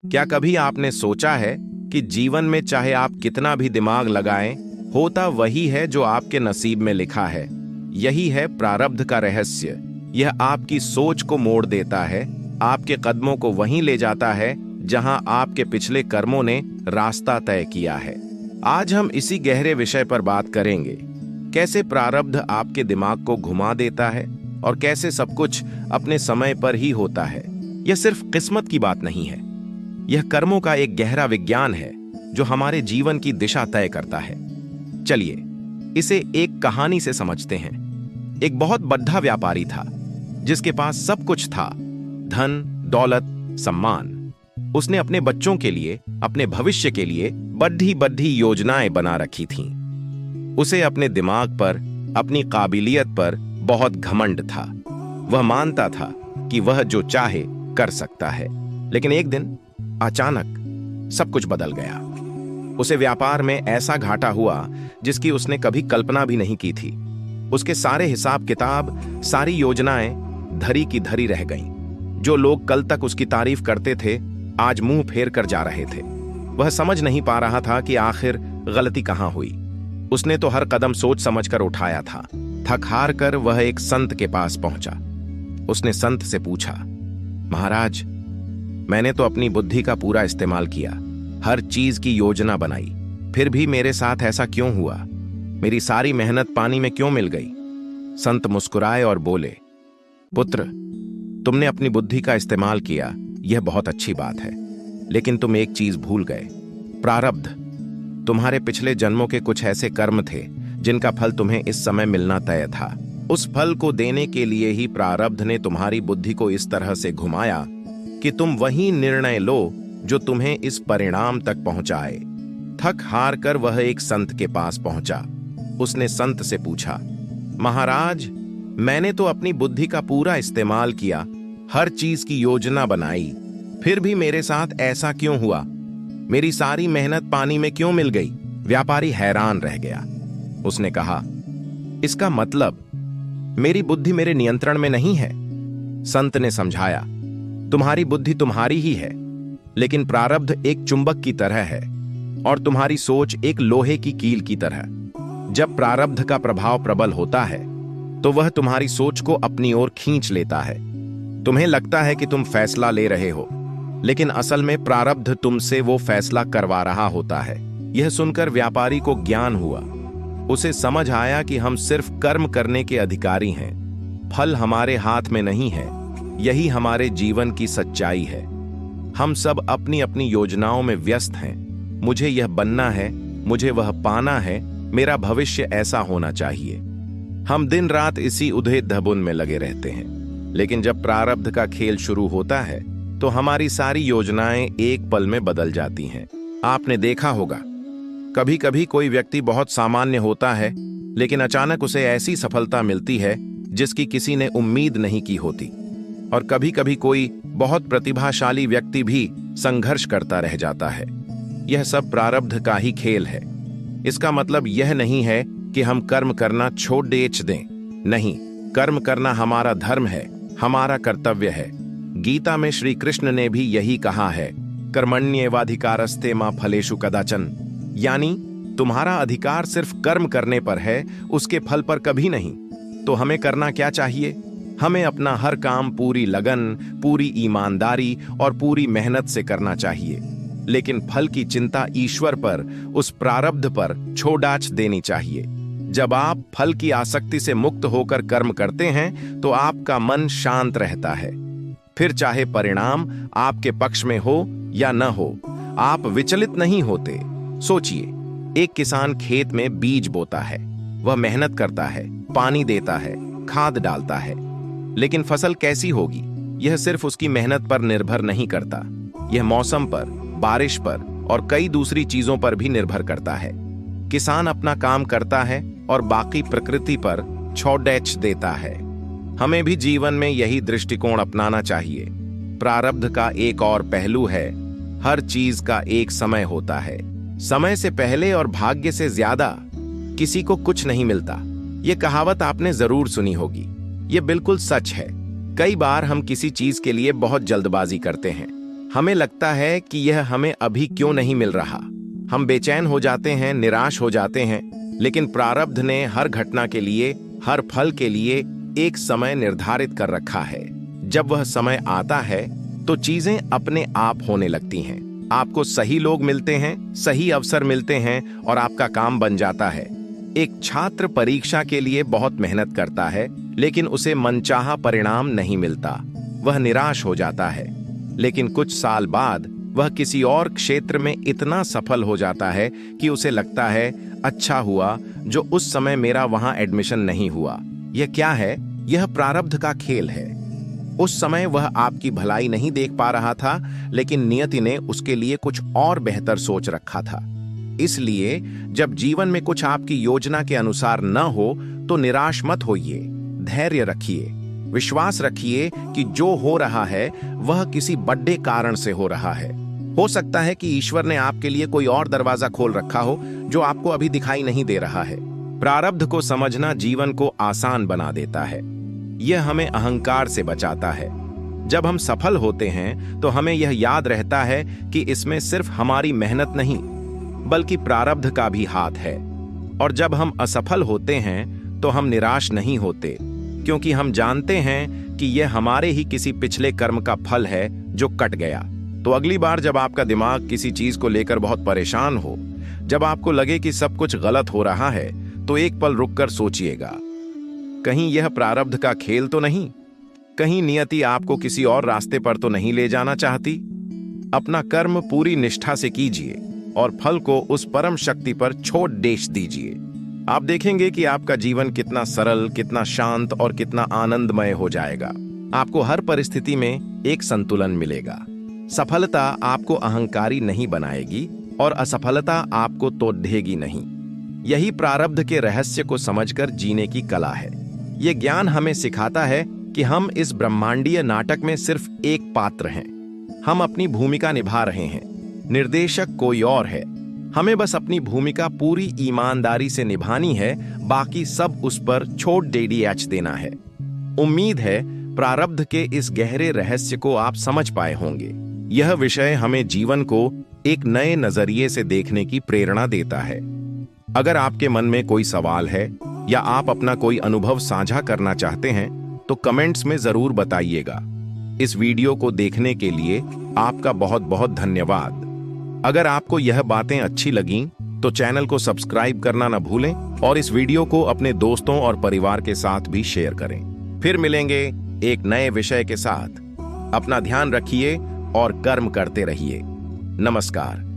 क्या कभी आपने सोचा है कि जीवन में चाहे आप कितना भी दिमाग लगाएं, होता वही है जो आपके नसीब में लिखा है। यही है प्रारब्ध का रहस्य। यह आपकी सोच को मोड़ देता है, आपके कदमों को वहीं ले जाता है जहां आपके पिछले कर्मों ने रास्ता तय किया है। आज हम इसी गहरे विषय पर बात करेंगे, कैसे प्रारब्ध आपके दिमाग को घुमा देता है और कैसे सब कुछ अपने समय पर ही होता है। यह सिर्फ किस्मत की बात नहीं है, यह कर्मों का एक गहरा विज्ञान है जो हमारे जीवन की दिशा तय करता है। चलिए इसे एक कहानी से समझते हैं। एक बहुत बड़ा व्यापारी था जिसके पास सब कुछ था, धन, दौलत, सम्मान। उसने अपने बच्चों के लिए, अपने भविष्य के लिए बड़ी बड़ी योजनाएं बना रखी थीं। उसे अपने दिमाग पर, अपनी काबिलियत पर बहुत घमंड था। वह मानता था कि वह जो चाहे कर सकता है। लेकिन एक दिन अचानक सब कुछ बदल गया। उसे व्यापार में ऐसा घाटा हुआ जिसकी उसने कभी कल्पना भी नहीं की थी। उसके सारे हिसाब किताब, सारी योजनाएं धरी की धरी रह गईं। जो लोग कल तक उसकी तारीफ करते थे, आज मुंह फेर कर जा रहे थे। वह समझ नहीं पा रहा था कि आखिर गलती कहां हुई। उसने तो हर कदम सोच समझकर उठाया था। थक हार कर वह एक संत के पास पहुंचा। उसने संत से पूछा, महाराज, मैंने तो अपनी बुद्धि का पूरा इस्तेमाल किया, हर चीज की योजना बनाई, फिर भी मेरे साथ ऐसा क्यों हुआ? मेरी सारी मेहनत पानी में क्यों मिल गई? संत मुस्कुराए और बोले, पुत्र, तुमने अपनी बुद्धि का इस्तेमाल किया, यह बहुत अच्छी बात है, लेकिन तुम एक चीज भूल गए, प्रारब्ध। तुम्हारे पिछले जन्मों के कुछ ऐसे कर्म थे जिनका फल तुम्हें इस समय मिलना तय था। उस फल को देने के लिए ही प्रारब्ध ने तुम्हारी बुद्धि को इस तरह से घुमाया कि तुम वही निर्णय लो जो तुम्हें इस परिणाम तक पहुंचाए। थक हार कर वह एक संत के पास पहुंचा। उसने संत से पूछा, महाराज, मैंने तो अपनी बुद्धि का पूरा इस्तेमाल किया, हर चीज की योजना बनाई, फिर भी मेरे साथ ऐसा क्यों हुआ? मेरी सारी मेहनत पानी में क्यों मिल गई? व्यापारी हैरान रह गया। उसने कहा, इसका मतलब मेरी बुद्धि मेरे नियंत्रण में नहीं है। संत ने समझाया, तुम्हारी बुद्धि तुम्हारी ही है, लेकिन प्रारब्ध एक चुंबक की तरह है और तुम्हारी सोच एक लोहे की कील की तरह। जब प्रारब्ध का प्रभाव प्रबल होता है तो वह तुम्हारी सोच को अपनी ओर खींच लेता है। तुम्हें लगता है कि तुम फैसला ले रहे हो, लेकिन असल में प्रारब्ध तुमसे वो फैसला करवा रहा होता है। यह सुनकर व्यापारी को ज्ञान हुआ। उसे समझ आया कि हम सिर्फ कर्म करने के अधिकारी हैं, फल हमारे हाथ में नहीं है। यही हमारे जीवन की सच्चाई है। हम सब अपनी अपनी योजनाओं में व्यस्त हैं। मुझे यह बनना है, मुझे वह पाना है, मेरा भविष्य ऐसा होना चाहिए। हम दिन रात इसी उधेड़ धबुन में लगे रहते हैं। लेकिन जब प्रारब्ध का खेल शुरू होता है तो हमारी सारी योजनाएं एक पल में बदल जाती हैं। आपने देखा होगा, कभी कभी कोई व्यक्ति बहुत सामान्य होता है, लेकिन अचानक उसे ऐसी सफलता मिलती है जिसकी किसी ने उम्मीद नहीं की होती। और कभी कभी कोई बहुत प्रतिभाशाली व्यक्ति भी संघर्ष करता रह जाता है। यह सब प्रारब्ध का ही खेल है। इसका मतलब यह नहीं है कि हम कर्म करना छोड़ दें। नहीं, कर्म करना हमारा धर्म है, हमारा कर्तव्य है। गीता में श्री कृष्ण ने भी यही कहा है, कर्मण्येवाधिकारस्ते मा फलेषु कदाचन। यानी तुम्हारा अधिकार सिर्फ कर्म करने पर है, उसके फल पर कभी नहीं। तो हमें करना क्या चाहिए? हमें अपना हर काम पूरी लगन, पूरी ईमानदारी और पूरी मेहनत से करना चाहिए। लेकिन फल की चिंता ईश्वर पर, उस प्रारब्ध पर छोड़ देनी चाहिए। जब आप फल की आसक्ति से मुक्त होकर कर्म करते हैं तो आपका मन शांत रहता है। फिर चाहे परिणाम आपके पक्ष में हो या न हो, आप विचलित नहीं होते। सोचिए, एक किसान खेत में बीज बोता है, वह मेहनत करता है, पानी देता है, खाद डालता है, लेकिन फसल कैसी होगी यह सिर्फ उसकी मेहनत पर निर्भर नहीं करता। यह मौसम पर, बारिश पर और कई दूसरी चीजों पर भी निर्भर करता है। किसान अपना काम करता है और बाकी प्रकृति पर छोड़ देता है। हमें भी जीवन में यही दृष्टिकोण अपनाना चाहिए। प्रारब्ध का एक और पहलू है, हर चीज का एक समय होता है। समय से पहले और भाग्य से ज्यादा किसी को कुछ नहीं मिलता। यह कहावत आपने जरूर सुनी होगी। यह बिल्कुल सच है। कई बार हम किसी चीज के लिए बहुत जल्दबाजी करते हैं। हमें लगता है कि यह हमें अभी क्यों नहीं मिल रहा। हम बेचैन हो जाते हैं, निराश हो जाते हैं। लेकिन प्रारब्ध ने हर घटना के लिए, हर फल के लिए एक समय निर्धारित कर रखा है। जब वह समय आता है तो चीजें अपने आप होने लगती हैं। आपको सही लोग मिलते हैं, सही अवसर मिलते हैं और आपका काम बन जाता है। एक छात्र परीक्षा के लिए बहुत मेहनत करता है, लेकिन उसे मनचाहा परिणाम नहीं मिलता। वह निराश हो जाता है। लेकिन कुछ साल बाद वह किसी और क्षेत्र में इतना सफल हो जाता है कि उसे लगता है, अच्छा हुआ जो उस समय मेरा वहां एडमिशन नहीं हुआ। यह क्या है? यह प्रारब्ध का खेल है। उस समय वह आपकी भलाई नहीं देख पा रहा था, लेकिन नियति ने उसके लिए कुछ और बेहतर सोच रखा था। इसलिए जब जीवन में कुछ आपकी योजना के अनुसार न हो तो निराश मत होइए। धैर्य रखिए, विश्वास रखिए कि जो हो रहा है वह किसी बड़े कारण से हो रहा है। हो सकता है कि ईश्वर ने आपके लिए कोई और दरवाजा खोल रखा हो जो आपको अभी दिखाई नहीं दे रहा है। प्रारब्ध को समझना जीवन को आसान बना देता है। यह हमें अहंकार से बचाता है। जब हम सफल होते हैं तो हमें यह याद रहता है कि इसमें सिर्फ हमारी मेहनत नहीं, बल्कि प्रारब्ध का भी हाथ है। और जब हम असफल होते हैं तो हम निराश नहीं होते, क्योंकि हम जानते हैं कि यह हमारे ही किसी पिछले कर्म का फल है जो कट गया। तो अगली बार जब आपका दिमाग किसी चीज को लेकर बहुत परेशान हो, जब आपको लगे कि सब कुछ गलत हो रहा है, तो एक पल रुककर सोचिएगा, कहीं यह प्रारब्ध का खेल तो नहीं? कहीं नियति आपको किसी और रास्ते पर तो नहीं ले जाना चाहती? अपना कर्म पूरी निष्ठा से कीजिए और फल को उस परम शक्ति पर छोड़ देश दीजिए। आप देखेंगे कि आपका जीवन कितना सरल, कितना शांत और कितना आनंदमय हो जाएगा। आपको हर परिस्थिति में एक संतुलन मिलेगा। सफलता आपको अहंकारी नहीं बनाएगी और असफलता आपको तोड़ेगी नहीं। यही प्रारब्ध के रहस्य को समझकर जीने की कला है। यह ज्ञान हमें सिखाता है कि हम इस ब्रह्मांडीय नाटक में सिर्फ एक पात्र हैं। हम अपनी भूमिका निभा रहे हैं, निर्देशक कोई और है। हमें बस अपनी भूमिका पूरी ईमानदारी से निभानी है, बाकी सब उस पर छोड़ डेडियाच देना है। उम्मीद है प्रारब्ध के इस गहरे रहस्य को आप समझ पाए होंगे। यह विषय हमें जीवन को एक नए नजरिए से देखने की प्रेरणा देता है। अगर आपके मन में कोई सवाल है या आप अपना कोई अनुभव साझा करना चाहते हैं तो कमेंट्स में जरूर बताइएगा। इस वीडियो को देखने के लिए आपका बहुत बहुत धन्यवाद। अगर आपको यह बातें अच्छी लगीं तो चैनल को सब्सक्राइब करना न भूलें और इस वीडियो को अपने दोस्तों और परिवार के साथ भी शेयर करें। फिर मिलेंगे एक नए विषय के साथ। अपना ध्यान रखिए और कर्म करते रहिए। नमस्कार।